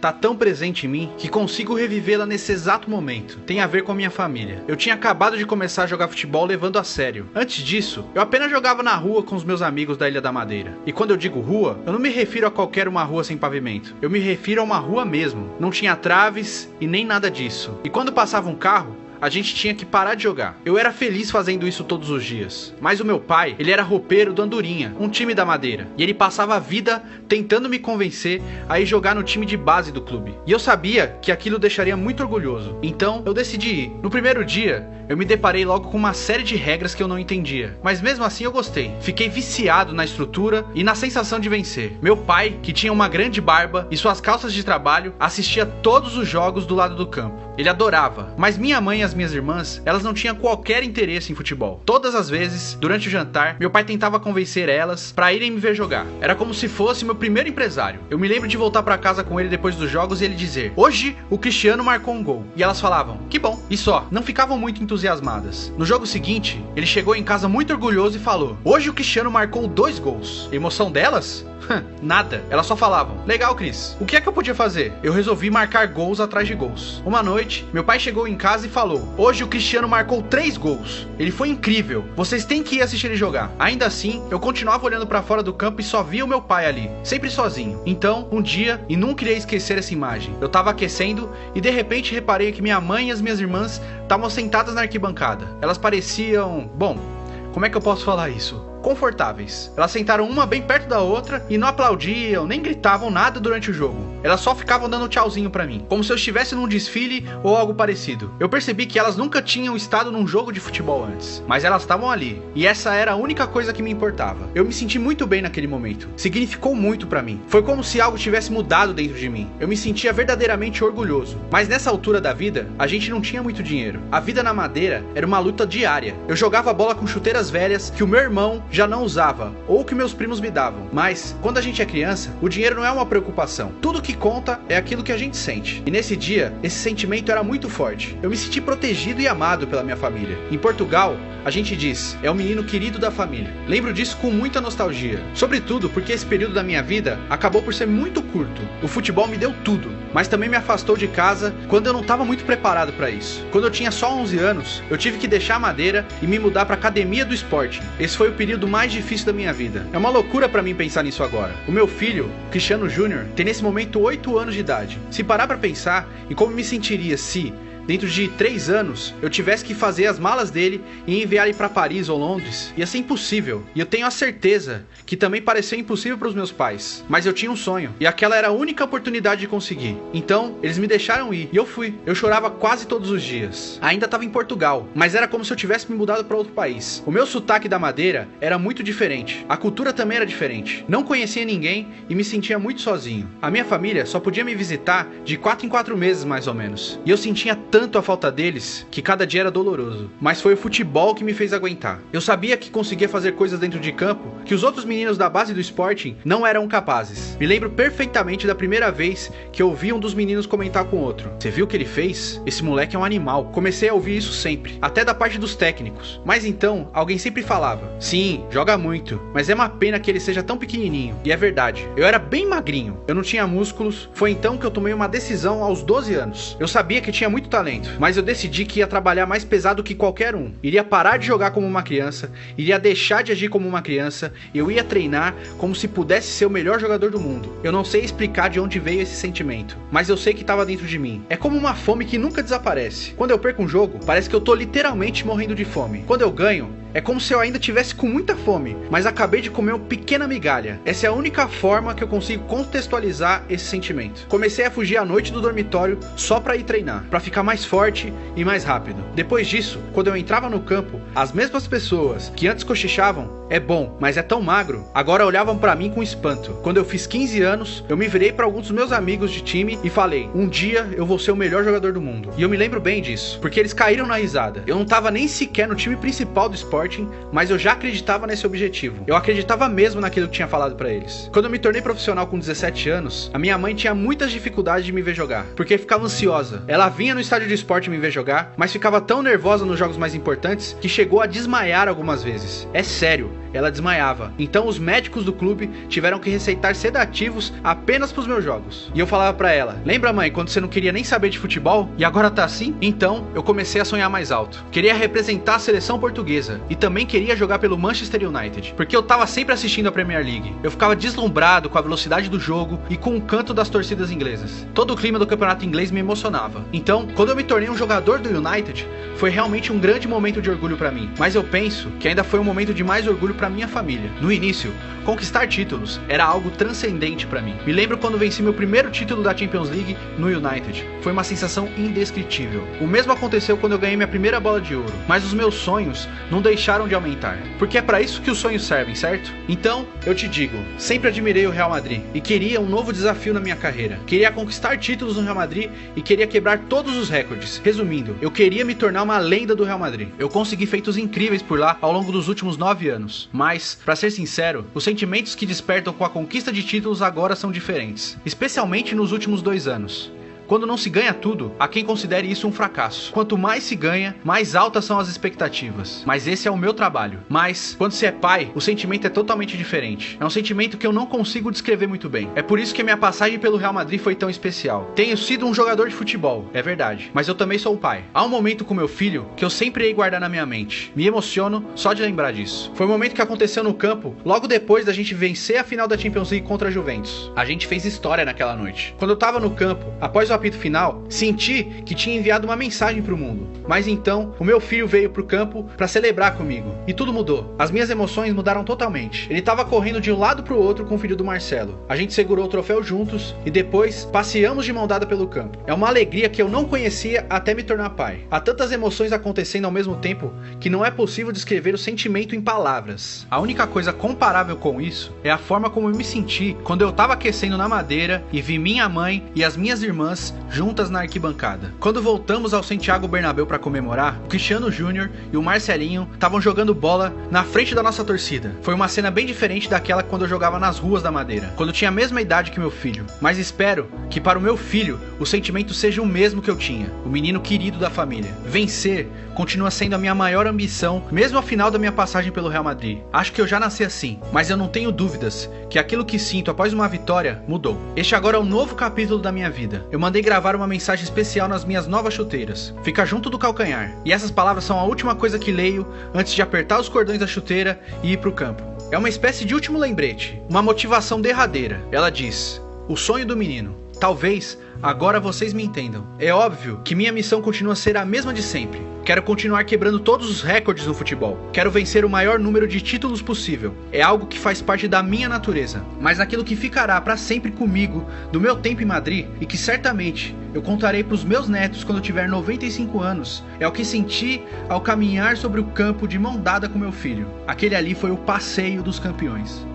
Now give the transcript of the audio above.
tá tão presente em mim que consigo revivê-la nesse exato momento. Tem a ver com a minha família. Eu tinha acabado de começar a jogar futebol levando a sério. Antes disso, eu apenas jogava na rua com os meus amigos da Ilha da Madeira. E quando eu digo rua, eu não me refiro a qualquer uma rua sem pavimento. Eu me refiro a uma rua mesmo. Não tinha traves e nem nada disso. E quando passava um carro, a gente tinha que parar de jogar. Eu era feliz fazendo isso todos os dias. Mas o meu pai, ele era roupeiro do Andorinha, um time da Madeira. E ele passava a vida tentando me convencer a ir jogar no time de base do clube. E eu sabia que aquilo deixaria muito orgulhoso. Então, eu decidi ir. No primeiro dia, eu me deparei logo com uma série de regras que eu não entendia. Mas mesmo assim eu gostei. Fiquei viciado na estrutura e na sensação de vencer. Meu pai, que tinha uma grande barba e suas calças de trabalho, assistia todos os jogos do lado do campo. Ele adorava. Mas minha mãe e as minhas irmãs, elas não tinham qualquer interesse em futebol. Todas as vezes, durante o jantar, meu pai tentava convencer elas para irem me ver jogar. Era como se fosse meu primeiro empresário. Eu me lembro de voltar para casa com ele depois dos jogos e ele dizer: "Hoje o Cristiano marcou um gol." E elas falavam: "Que bom." E só, não ficavam muito entusiasmadas. No jogo seguinte, ele chegou em casa muito orgulhoso e falou: "Hoje o Cristiano marcou 2 gols." Emoção delas? Nada. Elas só falavam: "Legal, Cris." O que é que eu podia fazer? Eu resolvi marcar gols atrás de gols. Uma noite, meu pai chegou em casa e falou: "Hoje o Cristiano marcou 3 gols. Ele foi incrível. Vocês têm que ir assistir ele jogar." Ainda assim, eu continuava olhando pra fora do campo e só via o meu pai ali, sempre sozinho. Então, um dia, e nunca irei esquecer essa imagem, eu tava aquecendo e de repente reparei que minha mãe e as minhas irmãs estavam sentadas na arquibancada. Elas pareciam... bom, como é que eu posso falar isso? Confortáveis. Elas sentaram uma bem perto da outra e não aplaudiam, nem gritavam nada durante o jogo. Elas só ficavam dando tchauzinho pra mim, como se eu estivesse num desfile ou algo parecido. Eu percebi que elas nunca tinham estado num jogo de futebol antes, mas elas estavam ali, e essa era a única coisa que me importava. Eu me senti muito bem naquele momento. Significou muito pra mim. Foi como se algo tivesse mudado dentro de mim. Eu me sentia verdadeiramente orgulhoso. Mas nessa altura da vida, a gente não tinha muito dinheiro. A vida na Madeira era uma luta diária. Eu jogava bola com chuteiras velhas que o meu irmão já não usava, ou que meus primos me davam. Mas, quando a gente é criança, o dinheiro não é uma preocupação. Tudo que conta é aquilo que a gente sente. E nesse dia, esse sentimento era muito forte. Eu me senti protegido e amado pela minha família. Em Portugal, a gente diz: "É o menino querido da família." Lembro disso com muita nostalgia. Sobretudo porque esse período da minha vida acabou por ser muito curto. O futebol me deu tudo, mas também me afastou de casa quando eu não estava muito preparado para isso. Quando eu tinha só 11 anos, eu tive que deixar a Madeira e me mudar para a academia do Sporting. Esse foi o período mais difícil da minha vida. É uma loucura para mim pensar nisso agora. O meu filho, Cristiano Júnior, tem nesse momento 8 anos de idade. Se parar para pensar em como me sentiria se, dentro de 3 anos, eu tivesse que fazer as malas dele e enviar ele para Paris ou Londres, ia ser impossível. E eu tenho a certeza que também pareceu impossível para os meus pais. Mas eu tinha um sonho, e aquela era a única oportunidade de conseguir. Então, eles me deixaram ir, e eu fui. Eu chorava quase todos os dias. Ainda estava em Portugal, mas era como se eu tivesse me mudado para outro país. O meu sotaque da Madeira era muito diferente. A cultura também era diferente. Não conhecia ninguém e me sentia muito sozinho. A minha família só podia me visitar de 4 em 4 meses, mais ou menos. E eu sentia tanto a falta deles que cada dia era doloroso. Mas foi o futebol que me fez aguentar. Eu sabia que conseguia fazer coisas dentro de campo que os outros meninos da base do Sporting não eram capazes. Me lembro perfeitamente da primeira vez que eu ouvi um dos meninos comentar com o outro: "Você viu o que ele fez? Esse moleque é um animal." Comecei a ouvir isso sempre, até da parte dos técnicos. Mas então, alguém sempre falava: "Sim, joga muito, mas é uma pena que ele seja tão pequenininho." E é verdade, eu era bem magrinho, eu não tinha músculos. Foi então que eu tomei uma decisão aos 12 anos. Eu sabia que tinha muito talento, mas eu decidi que ia trabalhar mais pesado que qualquer um. Iria parar de jogar como uma criança, iria deixar de agir como uma criança, eu ia treinar como se pudesse ser o melhor jogador do mundo. Eu não sei explicar de onde veio esse sentimento, mas eu sei que estava dentro de mim. É como uma fome que nunca desaparece. Quando eu perco um jogo, parece que eu tô literalmente morrendo de fome. Quando eu ganho, é como se eu ainda tivesse com muita fome, mas acabei de comer uma pequena migalha. Essa é a única forma que eu consigo contextualizar esse sentimento. Comecei a fugir à noite do dormitório só pra ir treinar, pra ficar mais forte e mais rápido. Depois disso, quando eu entrava no campo, as mesmas pessoas que antes cochichavam: "É bom, mas é tão magro", agora olhavam pra mim com espanto. Quando eu fiz 15 anos, eu me virei pra alguns dos meus amigos de time e falei: "Um dia eu vou ser o melhor jogador do mundo." E eu me lembro bem disso, porque eles caíram na risada. Eu não tava nem sequer no time principal do Sporting, mas eu já acreditava nesse objetivo. Eu acreditava mesmo naquilo que tinha falado pra eles. Quando eu me tornei profissional com 17 anos, a minha mãe tinha muitas dificuldades de me ver jogar, porque ficava ansiosa. Ela vinha no estádio de esporte me ver jogar, mas ficava tão nervosa nos jogos mais importantes que chegou a desmaiar algumas vezes. É sério, ela desmaiava. Então os médicos do clube tiveram que receitar sedativos apenas pros meus jogos. E eu falava pra ela: lembra, mãe, quando você não queria nem saber de futebol e agora tá assim? Então eu comecei a sonhar mais alto. Queria representar a seleção portuguesa e também queria jogar pelo Manchester United, porque eu tava sempre assistindo a Premier League. Eu ficava deslumbrado com a velocidade do jogo e com o canto das torcidas inglesas. Todo o clima do campeonato inglês me emocionava. Então, quando eu me tornei um jogador do United, foi realmente um grande momento de orgulho pra mim. Mas eu penso que ainda foi um momento de mais orgulho pra minha família. No início, conquistar títulos era algo transcendente pra mim. Me lembro quando venci meu primeiro título da Champions League no United. Foi uma sensação indescritível. O mesmo aconteceu quando eu ganhei minha primeira bola de ouro. Mas os meus sonhos não deixaram de aumentar. Porque é pra isso que os sonhos servem, certo? Então, eu te digo, sempre admirei o Real Madrid e queria um novo desafio na minha carreira. Queria conquistar títulos no Real Madrid e queria quebrar todos os recordes. Resumindo, eu queria me tornar uma lenda do Real Madrid. Eu consegui feitos incríveis por lá ao longo dos últimos 9 anos. Mas, pra ser sincero, os sentimentos que despertam com a conquista de títulos agora são diferentes. Especialmente nos últimos 2 anos. Quando não se ganha tudo, há quem considere isso um fracasso. Quanto mais se ganha, mais altas são as expectativas. Mas esse é o meu trabalho. Mas, quando se é pai, o sentimento é totalmente diferente. É um sentimento que eu não consigo descrever muito bem. É por isso que a minha passagem pelo Real Madrid foi tão especial. Tenho sido um jogador de futebol, é verdade. Mas eu também sou um pai. Há um momento com meu filho que eu sempre irei guardar na minha mente. Me emociono só de lembrar disso. Foi um momento que aconteceu no campo, logo depois da gente vencer a final da Champions League contra a Juventus. A gente fez história naquela noite. Quando eu tava no campo, após o apito final, senti que tinha enviado uma mensagem pro mundo. Mas então, o meu filho veio pro campo pra celebrar comigo. E tudo mudou. As minhas emoções mudaram totalmente. Ele tava correndo de um lado pro outro com o filho do Marcelo. A gente segurou o troféu juntos e depois passeamos de mão dada pelo campo. É uma alegria que eu não conhecia até me tornar pai. Há tantas emoções acontecendo ao mesmo tempo que não é possível descrever o sentimento em palavras. A única coisa comparável com isso é a forma como eu me senti quando eu tava aquecendo na madeira e vi minha mãe e as minhas irmãs juntas na arquibancada. Quando voltamos ao Santiago Bernabéu para comemorar, o Cristiano Júnior e o Marcelinho estavam jogando bola na frente da nossa torcida. Foi uma cena bem diferente daquela quando eu jogava nas ruas da Madeira, quando eu tinha a mesma idade que meu filho. Mas espero que para o meu filho o sentimento seja o mesmo que eu tinha, o menino querido da família. Vencer continua sendo a minha maior ambição, mesmo ao final da minha passagem pelo Real Madrid. Acho que eu já nasci assim, mas eu não tenho dúvidas que aquilo que sinto após uma vitória mudou. Este agora é um novo capítulo da minha vida. Eu mandei gravar uma mensagem especial nas minhas novas chuteiras. Fica junto do calcanhar. E essas palavras são a última coisa que leio antes de apertar os cordões da chuteira e ir pro campo. É uma espécie de último lembrete, uma motivação derradeira. Ela diz: o sonho do menino. Talvez agora vocês me entendam. É óbvio que minha missão continua a ser a mesma de sempre. Quero continuar quebrando todos os recordes no futebol. Quero vencer o maior número de títulos possível. É algo que faz parte da minha natureza. Mas aquilo que ficará para sempre comigo do meu tempo em Madrid e que certamente eu contarei para os meus netos quando eu tiver 95 anos, é o que senti ao caminhar sobre o campo de mão dada com meu filho. Aquele ali foi o passeio dos campeões.